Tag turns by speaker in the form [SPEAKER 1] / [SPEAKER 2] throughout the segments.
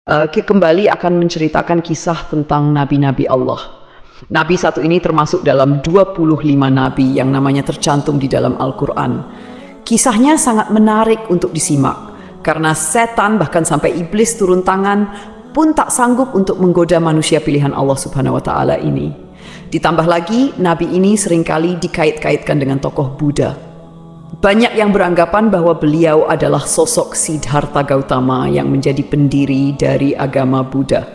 [SPEAKER 1] Kembali akan menceritakan kisah tentang nabi-nabi Allah. Nabi satu ini termasuk dalam 25 nabi yang namanya tercantum di dalam Al-Quran. Kisahnya sangat menarik untuk disimak, karena setan bahkan sampai iblis turun tangan pun tak sanggup untuk menggoda manusia pilihan Allah Subhanahu wa Ta'ala ini. Ditambah lagi, nabi ini seringkali dikait-kaitkan dengan tokoh Buddha. Banyak yang beranggapan bahwa beliau adalah sosok Siddhartha Gautama yang menjadi pendiri dari agama Buddha.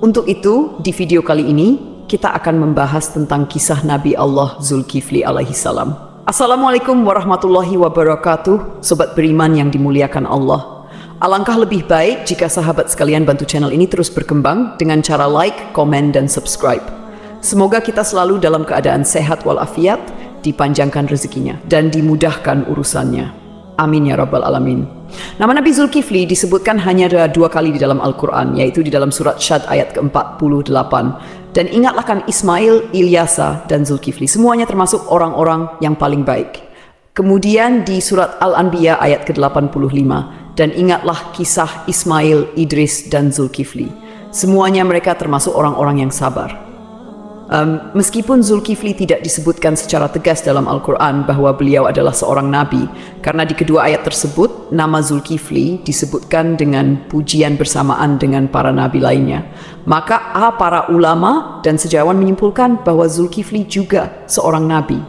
[SPEAKER 1] Untuk itu, di video kali ini, kita akan membahas tentang kisah Nabi Allah Zulkifli alaihissalam. Assalamualaikum warahmatullahi wabarakatuh, sobat beriman yang dimuliakan Allah. Alangkah lebih baik jika sahabat sekalian bantu channel ini terus berkembang dengan cara like, komen, dan subscribe. Semoga kita selalu dalam keadaan sehat walafiat, dipanjangkan rezekinya, dan dimudahkan urusannya. Amin ya rabbal alamin. Nama Nabi Zulkifli disebutkan hanya dua kali di dalam Al-Quran, yaitu di dalam surat Syad ayat ke-48. Dan ingatlah kan Ismail, Ilyasa, dan Zulkifli. Semuanya termasuk orang-orang yang paling baik. Kemudian di surat Al-Anbiya ayat ke-85. Dan ingatlah kisah Ismail, Idris, dan Zulkifli. Semuanya mereka termasuk orang-orang yang sabar. Meskipun Zulkifli tidak disebutkan secara tegas dalam Al-Quran bahwa beliau adalah seorang nabi, karena di kedua ayat tersebut nama Zulkifli disebutkan dengan pujian bersamaan dengan para nabi lainnya, maka para ulama dan sejarawan menyimpulkan bahwa Zulkifli juga seorang nabi.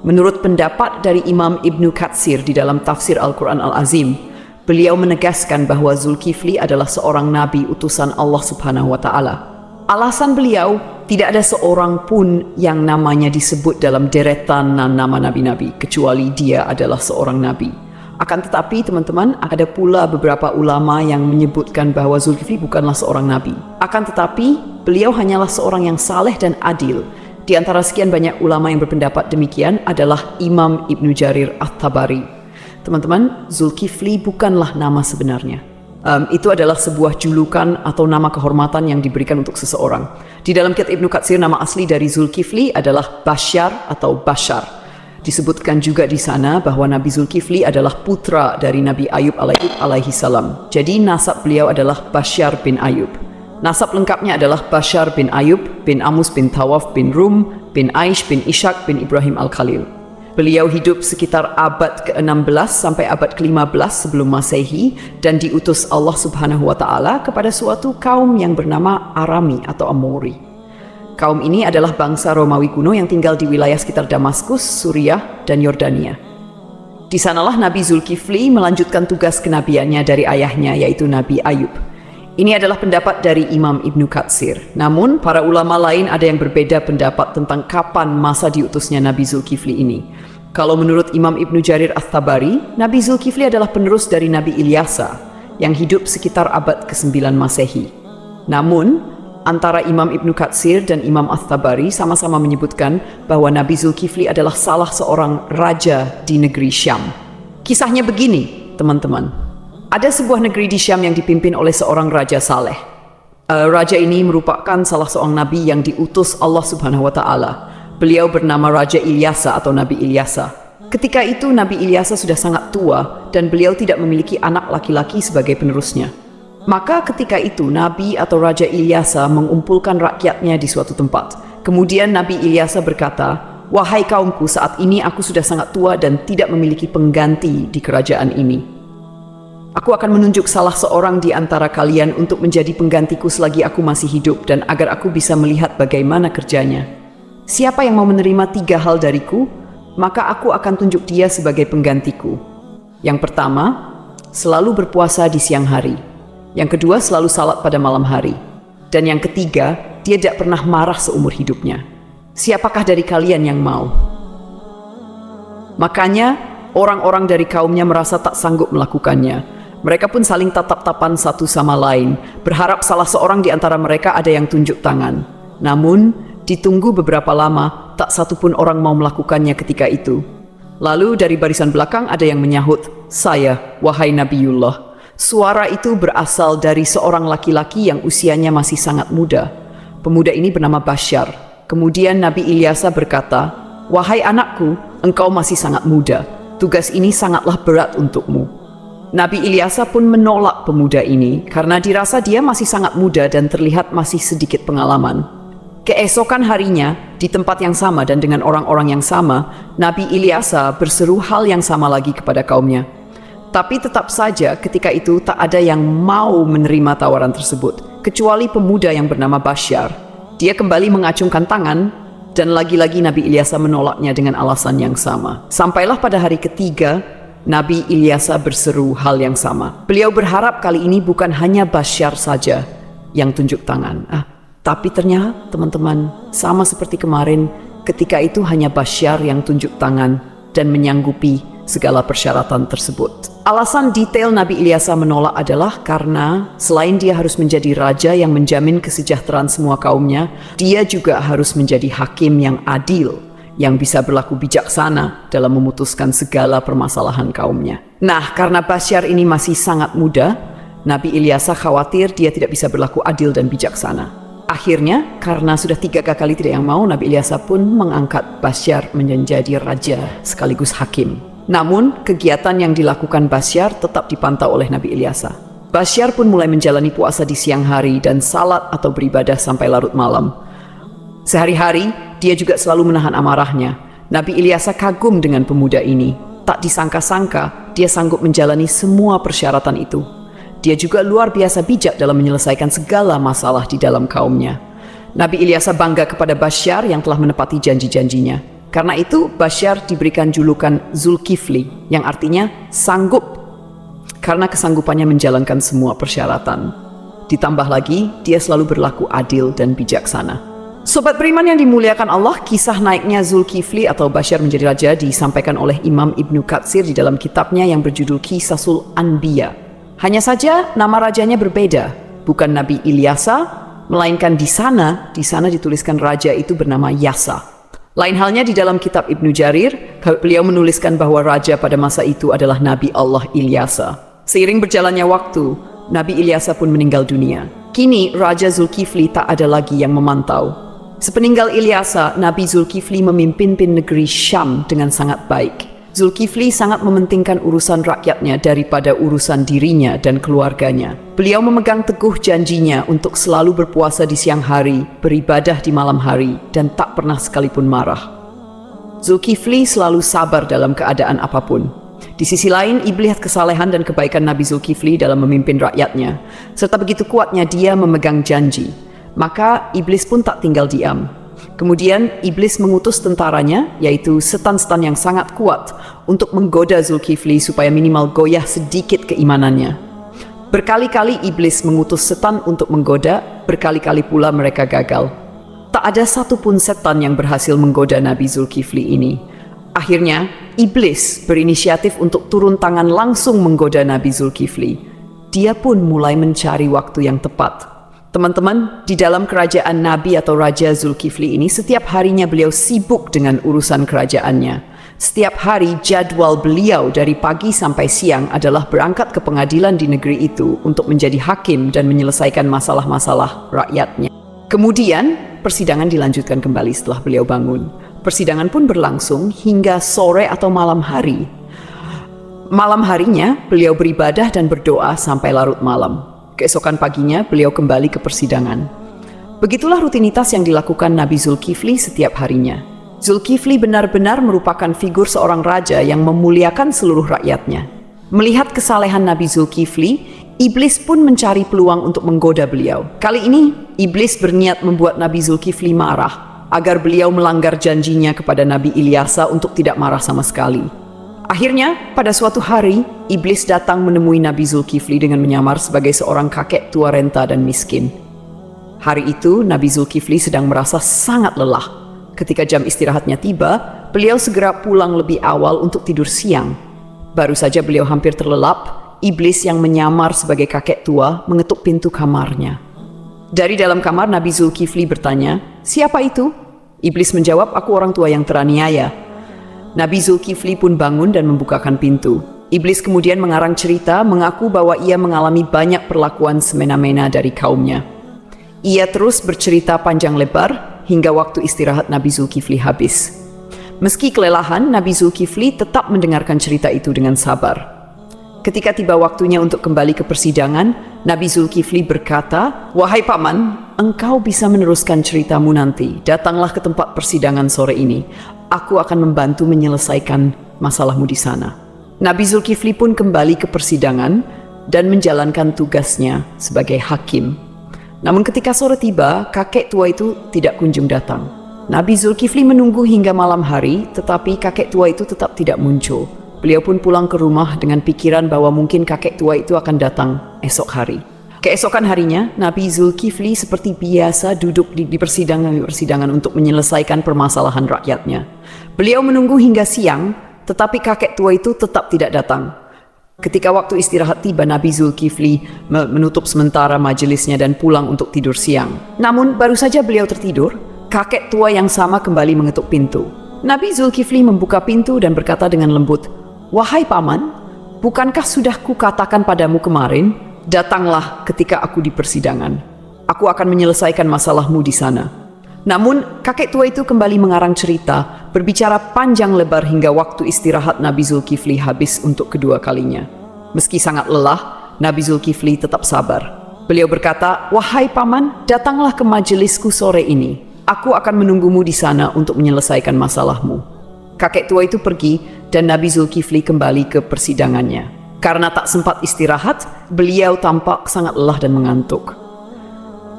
[SPEAKER 1] Menurut pendapat dari Imam Ibnu Katsir di dalam tafsir Al-Quran Al-Azim, beliau menegaskan bahwa Zulkifli adalah seorang nabi utusan Allah Subhanahu wa Ta'ala. Alasan beliau, tidak ada seorang pun yang namanya disebut dalam deretan nama nabi-nabi, kecuali dia adalah seorang nabi. Akan tetapi teman-teman, ada pula beberapa ulama yang menyebutkan bahwa Zulkifli bukanlah seorang nabi. Akan tetapi, beliau hanyalah seorang yang saleh dan adil. Di antara sekian banyak ulama yang berpendapat demikian adalah Imam Ibnu Jarir At-Tabari. Teman-teman, Zulkifli bukanlah nama sebenarnya. Itu adalah sebuah julukan atau nama kehormatan yang diberikan untuk seseorang. Di dalam kitab Ibnu Katsir, nama asli dari Zulkifli adalah Basyar atau Bashar. Disebutkan juga di sana bahwa Nabi Zulkifli adalah putra dari Nabi Ayub alaihissalam. Jadi nasab beliau adalah Basyar bin Ayub. Nasab lengkapnya adalah Bashar bin Ayub bin Amus bin Tawaf bin Rum bin Aish bin Ishaq bin Ibrahim al-Khalil. Beliau hidup sekitar abad ke-16 sampai abad ke-15 sebelum Masehi dan diutus Allah Subhanahu wa Ta'ala kepada suatu kaum yang bernama Arami atau Amori. Kaum ini adalah bangsa Romawi kuno yang tinggal di wilayah sekitar Damaskus, Suriah, dan Yordania. Di sanalah Nabi Zulkifli melanjutkan tugas kenabiannya dari ayahnya, yaitu Nabi Ayub. Ini adalah pendapat dari Imam Ibnu Katsir. Namun, para ulama lain ada yang berbeda pendapat tentang kapan masa diutusnya Nabi Zulkifli ini. Kalau menurut Imam Ibnu Jarir At-Tabari, Nabi Zulkifli adalah penerus dari Nabi Ilyasa yang hidup sekitar abad ke-9 Masehi. Namun, antara Imam Ibnu Katsir dan Imam At-Tabari sama-sama menyebutkan bahwa Nabi Zulkifli adalah salah seorang raja di negeri Syam. Kisahnya begini, teman-teman. Ada sebuah negeri di Syam yang dipimpin oleh seorang raja saleh. Raja ini merupakan salah seorang nabi yang diutus Allah Subhanahu wa Ta'ala. Beliau bernama Raja Ilyasa atau Nabi Ilyasa. Ketika itu Nabi Ilyasa sudah sangat tua dan beliau tidak memiliki anak laki-laki sebagai penerusnya. Maka ketika itu Nabi atau Raja Ilyasa mengumpulkan rakyatnya di suatu tempat. Kemudian Nabi Ilyasa berkata, "Wahai kaumku, saat ini aku sudah sangat tua dan tidak memiliki pengganti di kerajaan ini. Aku akan menunjuk salah seorang di antara kalian untuk menjadi penggantiku selagi aku masih hidup dan agar aku bisa melihat bagaimana kerjanya. Siapa yang mau menerima 3 hal dariku, maka aku akan tunjuk dia sebagai penggantiku. Yang pertama, selalu berpuasa di siang hari. Yang kedua, selalu salat pada malam hari. Dan yang ketiga, dia tidak pernah marah seumur hidupnya. Siapakah dari kalian yang mau?" Makanya, orang-orang dari kaumnya merasa tak sanggup melakukannya. Mereka pun saling tatap-tapan satu sama lain, berharap salah seorang di antara mereka ada yang tunjuk tangan. Namun, ditunggu beberapa lama, tak satu pun orang mau melakukannya ketika itu. Lalu dari barisan belakang ada yang menyahut, "Saya, wahai Nabiullah." Suara itu berasal dari seorang laki-laki yang usianya masih sangat muda. Pemuda ini bernama Bashar. Kemudian Nabi Ilyasa berkata, "Wahai anakku, engkau masih sangat muda. Tugas ini sangatlah berat untukmu." Nabi Ilyasa pun menolak pemuda ini karena dirasa dia masih sangat muda dan terlihat masih sedikit pengalaman. Keesokan harinya, di tempat yang sama dan dengan orang-orang yang sama, Nabi Ilyasa berseru hal yang sama lagi kepada kaumnya. Tapi tetap saja ketika itu tak ada yang mau menerima tawaran tersebut, kecuali pemuda yang bernama Basyar. Dia kembali mengacungkan tangan, dan lagi-lagi Nabi Ilyasa menolaknya dengan alasan yang sama. Sampailah pada hari ketiga, Nabi Ilyasa berseru hal yang sama. Beliau berharap kali ini bukan hanya Basyar saja yang tunjuk tangan. Tapi ternyata teman-teman, sama seperti kemarin, ketika itu hanya Basyar yang tunjuk tangan dan menyanggupi segala persyaratan tersebut. Alasan detail Nabi Ilyasa menolak adalah karena selain dia harus menjadi raja yang menjamin kesejahteraan semua kaumnya, dia juga harus menjadi hakim yang adil, yang bisa berlaku bijaksana dalam memutuskan segala permasalahan kaumnya. Nah, karena Basyar ini masih sangat muda, Nabi Ilyasa khawatir dia tidak bisa berlaku adil dan bijaksana. Akhirnya, karena sudah 3 kali tidak yang mau, Nabi Ilyasa pun mengangkat Basyar menjadi raja sekaligus hakim. Namun, kegiatan yang dilakukan Basyar tetap dipantau oleh Nabi Ilyasa. Basyar pun mulai menjalani puasa di siang hari dan salat atau beribadah sampai larut malam. Sehari-hari, dia juga selalu menahan amarahnya. Nabi Ilyasa kagum dengan pemuda ini. Tak disangka-sangka, dia sanggup menjalani semua persyaratan itu. Dia juga luar biasa bijak dalam menyelesaikan segala masalah di dalam kaumnya. Nabi Ilyasa bangga kepada Basyar yang telah menepati janji-janjinya. Karena itu, Basyar diberikan julukan Zulkifli, yang artinya sanggup, karena kesanggupannya menjalankan semua persyaratan. Ditambah lagi, dia selalu berlaku adil dan bijaksana. Sobat beriman yang dimuliakan Allah, kisah naiknya Zulkifli atau Basyar menjadi raja disampaikan oleh Imam Ibnu Katsir di dalam kitabnya yang berjudul Qisasul Anbiya. Hanya saja nama rajanya berbeda, bukan Nabi Ilyasa, melainkan di sana dituliskan raja itu bernama Yasa. Lain halnya di dalam kitab Ibnu Jarir, beliau menuliskan bahwa raja pada masa itu adalah Nabi Allah Ilyasa. Seiring berjalannya waktu, Nabi Ilyasa pun meninggal dunia. Kini Raja Zulkifli tak ada lagi yang memantau. Sepeninggal Ilyasa, Nabi Zulkifli memimpin negeri Syam dengan sangat baik. Zulkifli sangat mementingkan urusan rakyatnya daripada urusan dirinya dan keluarganya. Beliau memegang teguh janjinya untuk selalu berpuasa di siang hari, beribadah di malam hari, dan tak pernah sekalipun marah. Zulkifli selalu sabar dalam keadaan apapun. Di sisi lain, iblis kesalehan dan kebaikan Nabi Zulkifli dalam memimpin rakyatnya, serta begitu kuatnya dia memegang janji. Maka iblis pun tak tinggal diam. Kemudian iblis mengutus tentaranya, yaitu setan-setan yang sangat kuat, untuk menggoda Zulkifli supaya minimal goyah sedikit keimanannya. Berkali-kali iblis mengutus setan untuk menggoda, berkali-kali pula mereka gagal. Tak ada satupun setan yang berhasil menggoda Nabi Zulkifli ini. Akhirnya, iblis berinisiatif untuk turun tangan langsung menggoda Nabi Zulkifli. Dia pun mulai mencari waktu yang tepat. Teman-teman, di dalam kerajaan Nabi atau Raja Zulkifli ini, setiap harinya beliau sibuk dengan urusan kerajaannya. Setiap hari jadwal beliau dari pagi sampai siang adalah berangkat ke pengadilan di negeri itu untuk menjadi hakim dan menyelesaikan masalah-masalah rakyatnya. Kemudian, persidangan dilanjutkan kembali setelah beliau bangun. Persidangan pun berlangsung hingga sore atau malam hari. Malam harinya, beliau beribadah dan berdoa sampai larut malam. Keesokan paginya, beliau kembali ke persidangan. Begitulah rutinitas yang dilakukan Nabi Zulkifli setiap harinya. Zulkifli benar-benar merupakan figur seorang raja yang memuliakan seluruh rakyatnya. Melihat kesalehan Nabi Zulkifli, iblis pun mencari peluang untuk menggoda beliau. Kali ini, iblis berniat membuat Nabi Zulkifli marah, agar beliau melanggar janjinya kepada Nabi Ilyasa untuk tidak marah sama sekali. Akhirnya, pada suatu hari, iblis datang menemui Nabi Zulkifli dengan menyamar sebagai seorang kakek tua renta dan miskin. Hari itu, Nabi Zulkifli sedang merasa sangat lelah. Ketika jam istirahatnya tiba, beliau segera pulang lebih awal untuk tidur siang. Baru saja beliau hampir terlelap, iblis yang menyamar sebagai kakek tua mengetuk pintu kamarnya. Dari dalam kamar, Nabi Zulkifli bertanya, "Siapa itu?" Iblis menjawab, "Aku orang tua yang teraniaya." Nabi Zulkifli pun bangun dan membukakan pintu. Iblis kemudian mengarang cerita mengaku bahwa ia mengalami banyak perlakuan semena-mena dari kaumnya. Ia terus bercerita panjang lebar hingga waktu istirahat Nabi Zulkifli habis. Meski kelelahan, Nabi Zulkifli tetap mendengarkan cerita itu dengan sabar. Ketika tiba waktunya untuk kembali ke persidangan, Nabi Zulkifli berkata, "Wahai paman, engkau bisa meneruskan ceritamu nanti. Datanglah ke tempat persidangan sore ini. Aku akan membantu menyelesaikan masalahmu di sana." Nabi Zulkifli pun kembali ke persidangan dan menjalankan tugasnya sebagai hakim. Namun ketika sore tiba, kakek tua itu tidak kunjung datang. Nabi Zulkifli menunggu hingga malam hari, tetapi kakek tua itu tetap tidak muncul. Beliau pun pulang ke rumah dengan pikiran bahwa mungkin kakek tua itu akan datang esok hari. Keesokan harinya, Nabi Zulkifli seperti biasa duduk di persidangan untuk menyelesaikan permasalahan rakyatnya. Beliau menunggu hingga siang, tetapi kakek tua itu tetap tidak datang. Ketika waktu istirahat tiba, Nabi Zulkifli menutup sementara majelisnya dan pulang untuk tidur siang. Namun baru saja beliau tertidur, kakek tua yang sama kembali mengetuk pintu. Nabi Zulkifli membuka pintu dan berkata dengan lembut, "Wahai paman, bukankah sudah kukatakan padamu kemarin, datanglah ketika aku di persidangan. Aku akan menyelesaikan masalahmu di sana." Namun kakek tua itu kembali mengarang cerita, berbicara panjang lebar hingga waktu istirahat Nabi Zulkifli habis untuk kedua kalinya. Meski sangat lelah, Nabi Zulkifli tetap sabar. Beliau berkata, "Wahai paman, datanglah ke majelisku sore ini. Aku akan menunggumu di sana untuk menyelesaikan masalahmu." Kakek tua itu pergi dan Nabi Zulkifli kembali ke persidangannya. Karena tak sempat istirahat, beliau tampak sangat lelah dan mengantuk.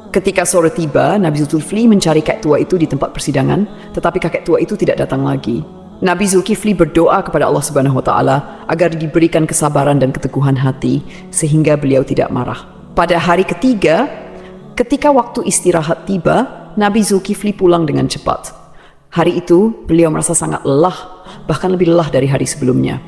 [SPEAKER 1] Ketika sore tiba, Nabi Zulkifli mencari kakek tua itu di tempat persidangan, tetapi kakek tua itu tidak datang lagi. Nabi Zulkifli berdoa kepada Allah Subhanahu wa Ta'ala agar diberikan kesabaran dan keteguhan hati sehingga beliau tidak marah. Pada hari ketiga, ketika waktu istirahat tiba, Nabi Zulkifli pulang dengan cepat. Hari itu, beliau merasa sangat lelah, bahkan lebih lelah dari hari sebelumnya.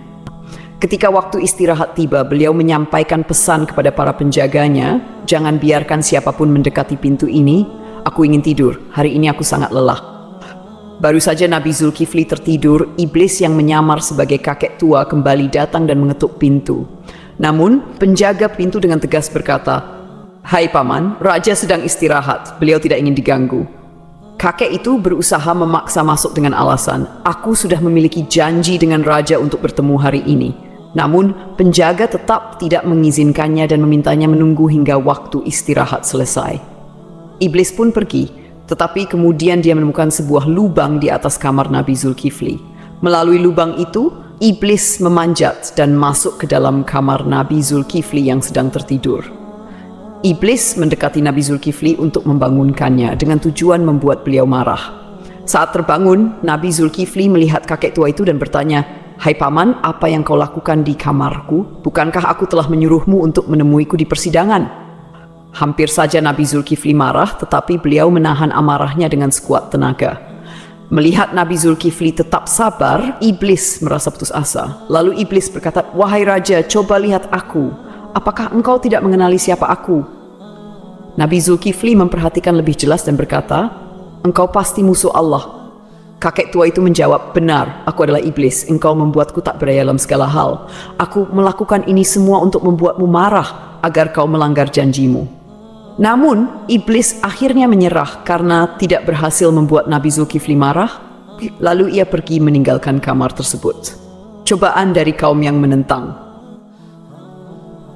[SPEAKER 1] Ketika waktu istirahat tiba, beliau menyampaikan pesan kepada para penjaganya, "Jangan biarkan siapapun mendekati pintu ini. Aku ingin tidur. Hari ini aku sangat lelah." Baru saja Nabi Zulkifli tertidur, iblis yang menyamar sebagai kakek tua kembali datang dan mengetuk pintu. Namun, penjaga pintu dengan tegas berkata, "Hai paman, raja sedang istirahat. Beliau tidak ingin diganggu." Kakek itu berusaha memaksa masuk dengan alasan, "Aku sudah memiliki janji dengan raja untuk bertemu hari ini." Namun, penjaga tetap tidak mengizinkannya dan memintanya menunggu hingga waktu istirahat selesai. Iblis pun pergi, tetapi kemudian dia menemukan sebuah lubang di atas kamar Nabi Zulkifli. Melalui lubang itu, iblis memanjat dan masuk ke dalam kamar Nabi Zulkifli yang sedang tertidur. Iblis mendekati Nabi Zulkifli untuk membangunkannya dengan tujuan membuat beliau marah. Saat terbangun, Nabi Zulkifli melihat kakek tua itu dan bertanya, "Hai paman, apa yang kau lakukan di kamarku? Bukankah aku telah menyuruhmu untuk menemuiku di persidangan?" Hampir saja Nabi Zulkifli marah, tetapi beliau menahan amarahnya dengan sekuat tenaga. Melihat Nabi Zulkifli tetap sabar, iblis merasa putus asa. Lalu iblis berkata, "Wahai raja, coba lihat aku. Apakah engkau tidak mengenali siapa aku?" Nabi Zulkifli memperhatikan lebih jelas dan berkata, "Engkau pasti musuh Allah." Kakek tua itu menjawab, "Benar, aku adalah iblis. Engkau membuatku tak berdaya dalam segala hal. Aku melakukan ini semua untuk membuatmu marah agar kau melanggar janjimu." Namun, iblis akhirnya menyerah karena tidak berhasil membuat Nabi Zulkifli marah. Lalu ia pergi meninggalkan kamar tersebut. Cobaan dari kaum yang menentang.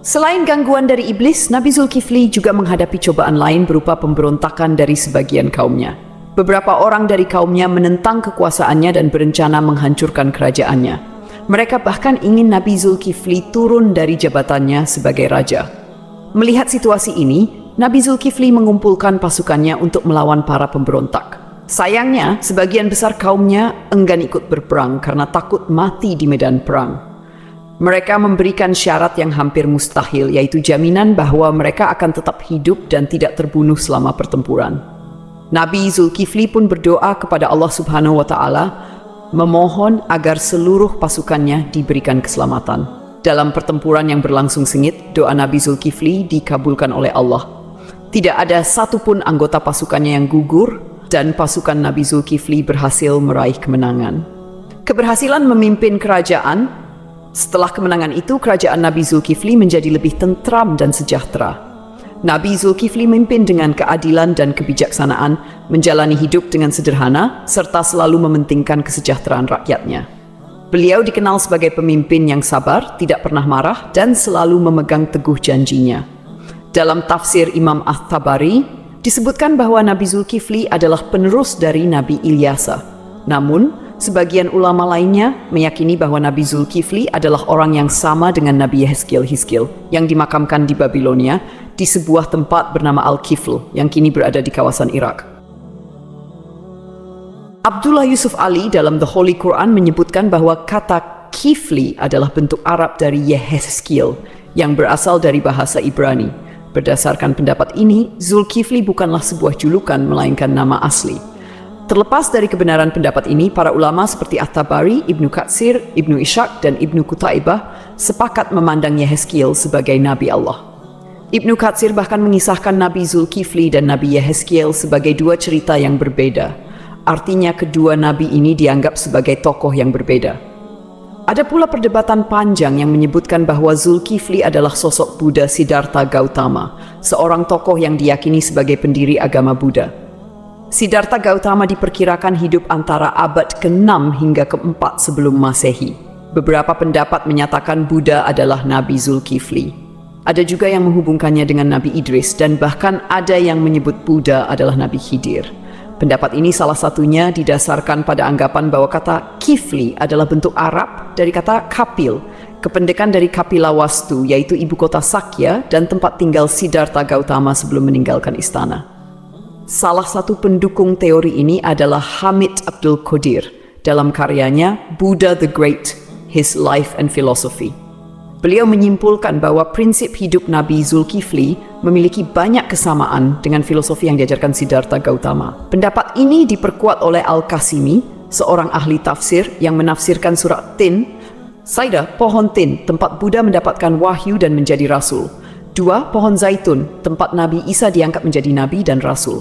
[SPEAKER 1] Selain gangguan dari iblis, Nabi Zulkifli juga menghadapi cobaan lain berupa pemberontakan dari sebagian kaumnya. Beberapa orang dari kaumnya menentang kekuasaannya dan berencana menghancurkan kerajaannya. Mereka bahkan ingin Nabi Zulkifli turun dari jabatannya sebagai raja. Melihat situasi ini, Nabi Zulkifli mengumpulkan pasukannya untuk melawan para pemberontak. Sayangnya, sebagian besar kaumnya enggan ikut berperang karena takut mati di medan perang. Mereka memberikan syarat yang hampir mustahil, yaitu jaminan bahwa mereka akan tetap hidup dan tidak terbunuh selama pertempuran. Nabi Zulkifli pun berdoa kepada Allah Subhanahu wa Ta'ala, memohon agar seluruh pasukannya diberikan keselamatan. Dalam pertempuran yang berlangsung sengit, doa Nabi Zulkifli dikabulkan oleh Allah. Tidak ada satupun anggota pasukannya yang gugur, dan pasukan Nabi Zulkifli berhasil meraih kemenangan. Keberhasilan memimpin kerajaan. Setelah kemenangan itu, kerajaan Nabi Zulkifli menjadi lebih tentram dan sejahtera. Nabi Zulkifli memimpin dengan keadilan dan kebijaksanaan, menjalani hidup dengan sederhana, serta selalu mementingkan kesejahteraan rakyatnya. Beliau dikenal sebagai pemimpin yang sabar, tidak pernah marah, dan selalu memegang teguh janjinya. Dalam tafsir Imam At-Tabari, disebutkan bahwa Nabi Zulkifli adalah penerus dari Nabi Ilyasa. Namun, sebagian ulama lainnya meyakini bahwa Nabi Zulkifli adalah orang yang sama dengan Nabi Yehezkiel yang dimakamkan di Babilonia di sebuah tempat bernama Al-Kifl yang kini berada di kawasan Irak. Abdullah Yusuf Ali dalam The Holy Quran menyebutkan bahwa kata Kifli adalah bentuk Arab dari Yehezkiel yang berasal dari bahasa Ibrani. Berdasarkan pendapat ini, Zulkifli bukanlah sebuah julukan melainkan nama asli. Terlepas dari kebenaran pendapat ini, para ulama seperti At-Tabari, Ibnu Katsir, Ibnu Ishaq, dan Ibnu Qutaibah sepakat memandang Yehezkiel sebagai Nabi Allah. Ibnu Katsir bahkan mengisahkan Nabi Zulkifli dan Nabi Yehezkiel sebagai dua cerita yang berbeda. Artinya kedua nabi ini dianggap sebagai tokoh yang berbeda. Ada pula perdebatan panjang yang menyebutkan bahwa Zulkifli adalah sosok Buddha Siddhartha Gautama, seorang tokoh yang diyakini sebagai pendiri agama Buddha. Siddhartha Gautama diperkirakan hidup antara abad ke-6 hingga ke-4 sebelum Masehi. Beberapa pendapat menyatakan Buddha adalah Nabi Zulkifli. Ada juga yang menghubungkannya dengan Nabi Idris, dan bahkan ada yang menyebut Buddha adalah Nabi Khidir. Pendapat ini salah satunya didasarkan pada anggapan bahwa kata Kifli adalah bentuk Arab dari kata Kapil, kependekan dari Kapilawastu, yaitu ibu kota Sakya dan tempat tinggal Siddhartha Gautama sebelum meninggalkan istana. Salah satu pendukung teori ini adalah Hamid Abdul Qadir dalam karyanya Buddha the Great, His Life and Philosophy. Beliau menyimpulkan bahwa prinsip hidup Nabi Zulkifli memiliki banyak kesamaan dengan filosofi yang diajarkan Siddhartha Gautama. Pendapat ini diperkuat oleh Al-Qasimi, seorang ahli tafsir yang menafsirkan surat Tin. Saida, pohon Tin, tempat Buddha mendapatkan wahyu dan menjadi rasul. 2. Pohon Zaitun, tempat Nabi Isa diangkat menjadi nabi dan rasul.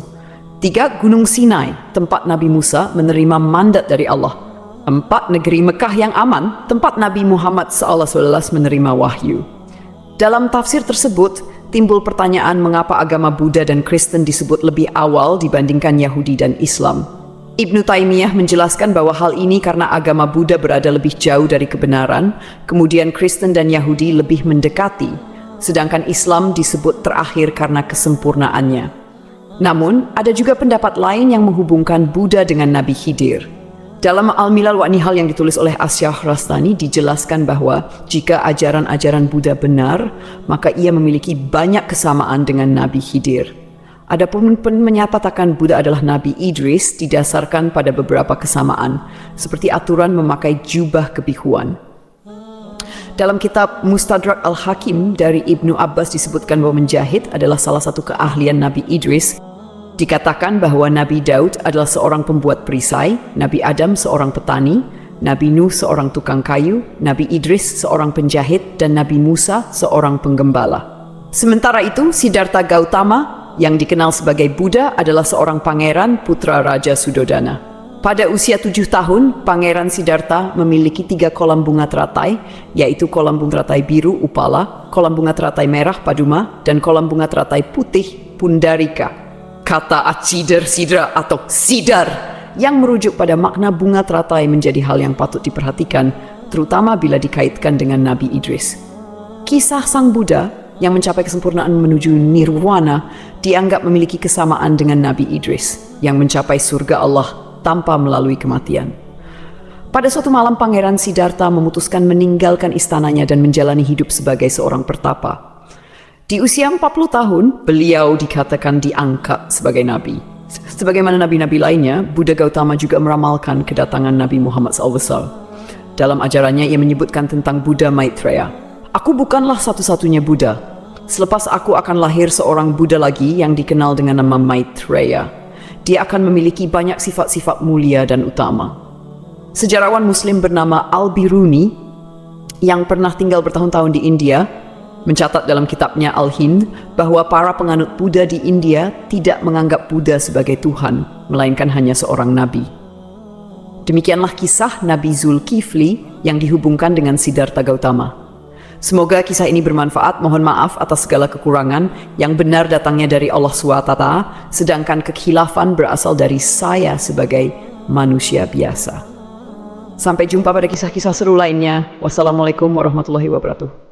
[SPEAKER 1] 3. Gunung Sinai, tempat Nabi Musa menerima mandat dari Allah. 4. Negeri Mekah yang aman, tempat Nabi Muhammad SAW menerima wahyu. Dalam tafsir tersebut, timbul pertanyaan mengapa agama Buddha dan Kristen disebut lebih awal dibandingkan Yahudi dan Islam. Ibnu Taimiyah menjelaskan bahwa hal ini karena agama Buddha berada lebih jauh dari kebenaran, kemudian Kristen dan Yahudi lebih mendekati, sedangkan Islam disebut terakhir karena kesempurnaannya. Namun, ada juga pendapat lain yang menghubungkan Buddha dengan Nabi Khidir. Dalam Al-Milal wa Nihal yang ditulis oleh As-Syahrastani dijelaskan bahwa jika ajaran-ajaran Buddha benar, maka ia memiliki banyak kesamaan dengan Nabi Khidir. Adapun menyatakan Buddha adalah Nabi Idris didasarkan pada beberapa kesamaan, seperti aturan memakai jubah kebihuan. Dalam kitab Mustadrak Al-Hakim dari Ibnu Abbas disebutkan bahwa menjahit adalah salah satu keahlian Nabi Idris. Dikatakan bahwa Nabi Daud adalah seorang pembuat perisai, Nabi Adam seorang petani, Nabi Nuh seorang tukang kayu, Nabi Idris seorang penjahit, dan Nabi Musa seorang penggembala. Sementara itu, Siddhartha Gautama yang dikenal sebagai Buddha adalah seorang pangeran putra Raja Sudodana. Pada usia 7 tahun, Pangeran Siddhartha memiliki 3 kolam bunga teratai, yaitu kolam bunga teratai biru Upala, kolam bunga teratai merah Paduma, dan kolam bunga teratai putih Pundarika. Kata Acidar Sidra atau Sidar yang merujuk pada makna bunga teratai menjadi hal yang patut diperhatikan, terutama bila dikaitkan dengan Nabi Idris. Kisah Sang Buddha yang mencapai kesempurnaan menuju nirwana dianggap memiliki kesamaan dengan Nabi Idris yang mencapai surga Allah tanpa melalui kematian. Pada suatu malam, Pangeran Siddhartha memutuskan meninggalkan istananya dan menjalani hidup sebagai seorang pertapa. Di usia 40 tahun, beliau dikatakan diangkat sebagai nabi. Sebagaimana nabi-nabi lainnya, Buddha Gautama juga meramalkan kedatangan Nabi Muhammad SAW. Dalam ajarannya, ia menyebutkan tentang Buddha Maitreya. Aku bukanlah satu-satunya Buddha. Selepas aku akan lahir seorang Buddha lagi yang dikenal dengan nama Maitreya. Dia akan memiliki banyak sifat-sifat mulia dan utama. Sejarawan Muslim bernama Al-Biruni yang pernah tinggal bertahun-tahun di India mencatat dalam kitabnya Al-Hind bahwa para penganut Buddha di India tidak menganggap Buddha sebagai Tuhan, melainkan hanya seorang nabi. Demikianlah kisah Nabi Zulkifli yang dihubungkan dengan Siddhartha Gautama. Semoga kisah ini bermanfaat. Mohon maaf atas segala kekurangan. Yang benar datangnya dari Allah SWT, sedangkan kekhilafan berasal dari saya sebagai manusia biasa. Sampai jumpa pada kisah-kisah seru lainnya. Wassalamualaikum warahmatullahi wabarakatuh.